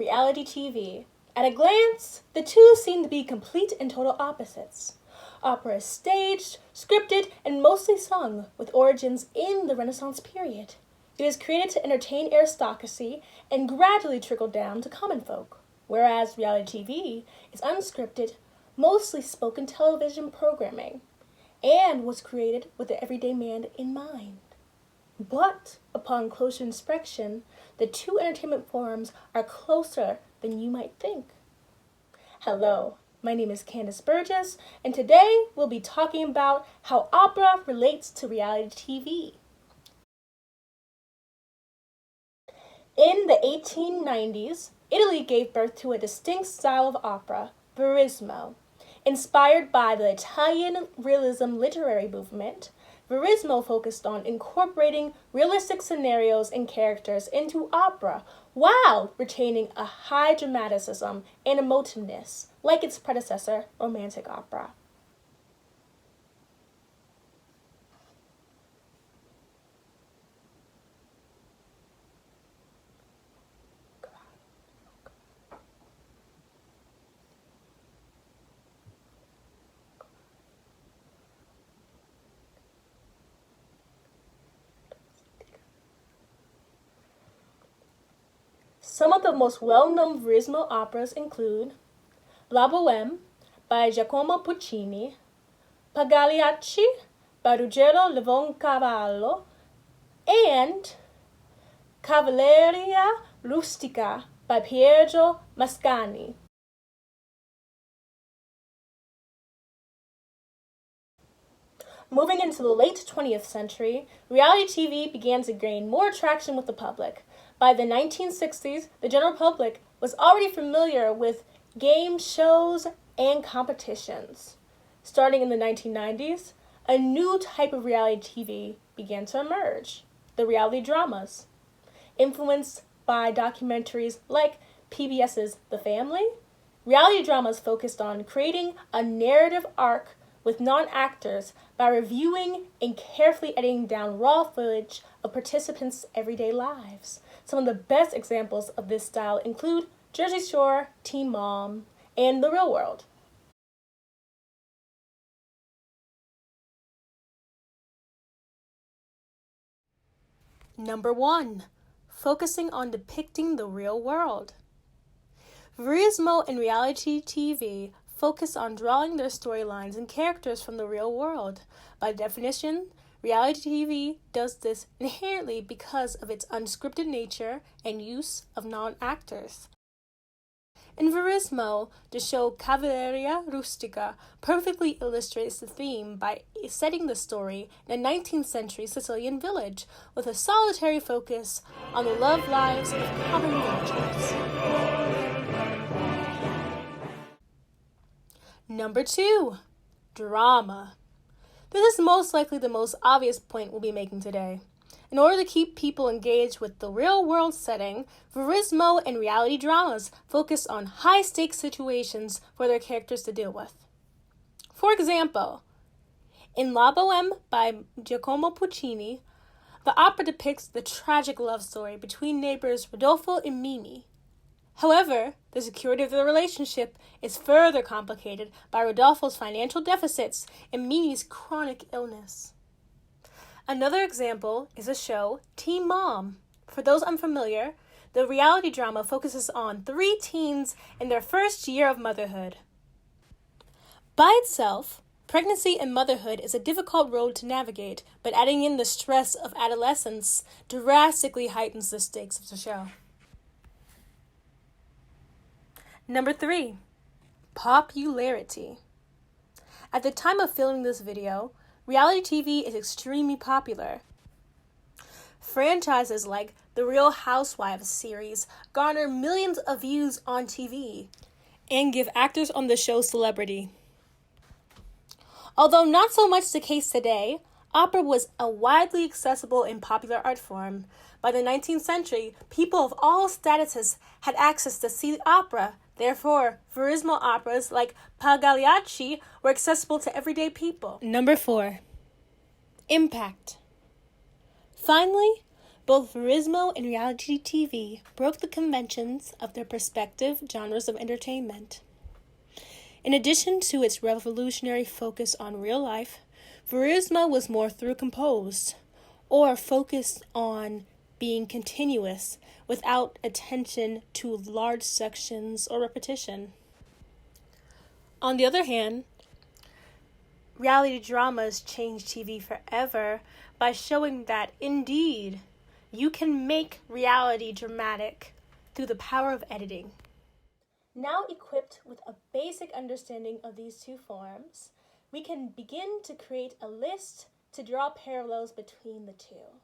reality TV. At a glance, the two seem to be complete and total opposites. Opera is staged, scripted, and mostly sung, with origins in the Renaissance period. It is created to entertain aristocracy and gradually trickled down to common folk, whereas reality TV is unscripted, mostly spoken television programming, and was created with the everyday man in mind. But, upon closer inspection, the two entertainment forms are closer than you might think. Hello, my name is Candace Burgess, and today we'll be talking about how opera relates to reality TV. In the 1890s, Italy gave birth to a distinct style of opera, Verismo. Inspired by the Italian realism literary movement, Verismo focused on incorporating realistic scenarios and characters into opera while retaining a high dramaticism and emotiveness, like its predecessor, romantic opera. Some of the most well-known Verismo operas include La Bohème by Giacomo Puccini, Pagliacci by Ruggero Leoncavallo, and Cavalleria Rustica by Pietro Mascagni. Moving into the late 20th century, reality TV began to gain more traction with the public. By the 1960s, the general public was already familiar with game shows and competitions. Starting in the 1990s, a new type of reality TV began to emerge, the reality dramas. Influenced by documentaries like PBS's The Family, reality dramas focused on creating a narrative arc with non-actors by reviewing and carefully editing down raw footage of participants' everyday lives. Some of the best examples of this style include Jersey Shore, Teen Mom, and The Real World. Number 1. Focusing on depicting the real world. Verismo and reality TV focus on drawing their storylines and characters from the real world. By definition, reality TV does this inherently because of its unscripted nature and use of non-actors. In Verismo, the show Cavalleria Rustica perfectly illustrates the theme by setting the story in a 19th century Sicilian village with a solitary focus on the love lives of common villagers. Number 2. Drama. This is most likely the most obvious point we'll be making today. In order to keep people engaged with the real-world setting, Verismo and reality dramas focus on high-stakes situations for their characters to deal with. For example, in La Bohème by Giacomo Puccini, the opera depicts the tragic love story between neighbors Rodolfo and Mimi. However, the security of the relationship is further complicated by Rodolfo's financial deficits and Mimi's chronic illness. Another example is the show Teen Mom. For those unfamiliar, the reality drama focuses on 3 teens in their first year of motherhood. By itself, pregnancy and motherhood is a difficult road to navigate, but adding in the stress of adolescence drastically heightens the stakes of the show. Number 3. Popularity. At the time of filming this video, reality TV is extremely popular. Franchises like the Real Housewives series garner millions of views on TV and give actors on the show celebrity. Although not so much the case today, opera was a widely accessible and popular art form. By the 19th century, people of all statuses had access to see opera. Therefore, Verismo operas like Pagliacci were accessible to everyday people. Number 4. Impact. Finally, Both Verismo and reality TV broke the conventions of their respective genres of entertainment. In addition to its revolutionary focus on real life, Verismo was more through composed, or focused on being continuous without attention to large sections or repetition. On the other hand, reality dramas changed TV forever by showing that, indeed, you can make reality dramatic through the power of editing. Now equipped with a basic understanding of these two forms, we can begin to create a list to draw parallels between the two.